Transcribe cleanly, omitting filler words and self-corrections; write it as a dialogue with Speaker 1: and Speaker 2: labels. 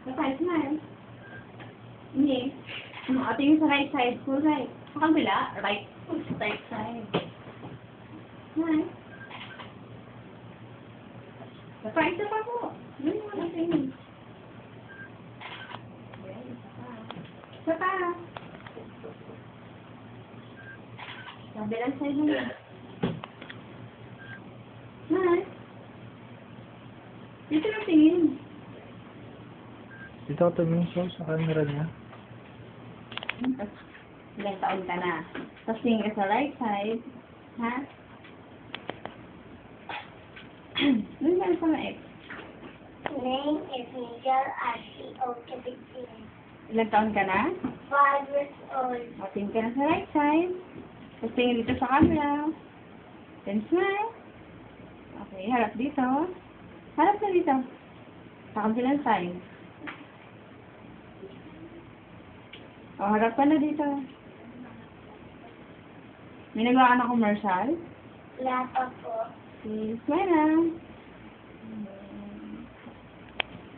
Speaker 1: Side smile. Hindi. Tingin sa right side. Full right. Sa kabila, right. Right side. Smile. Isa pa po. Yun mo na tingin. Isa pa. Kabilang side na. Smile. Dito na tingin.
Speaker 2: Dito ako tumingin sa camera niya.
Speaker 1: Ilang taon ka na. Tapos tingin ka sa right side. Ha? Doon ka na sa maip.
Speaker 3: Name is Miguel Ashley Otabigin.
Speaker 1: Ilang taon ka na?
Speaker 3: 5 years old.
Speaker 1: O, tingin ka na sa right side. Tapos tingin dito sa camera. Then smile. Okay, harap dito. Harap na dito. Sa kabilang side. O, harap ka na dito. May nagawa ka na commercial?
Speaker 3: Wala pa po.
Speaker 1: Okay, smile na.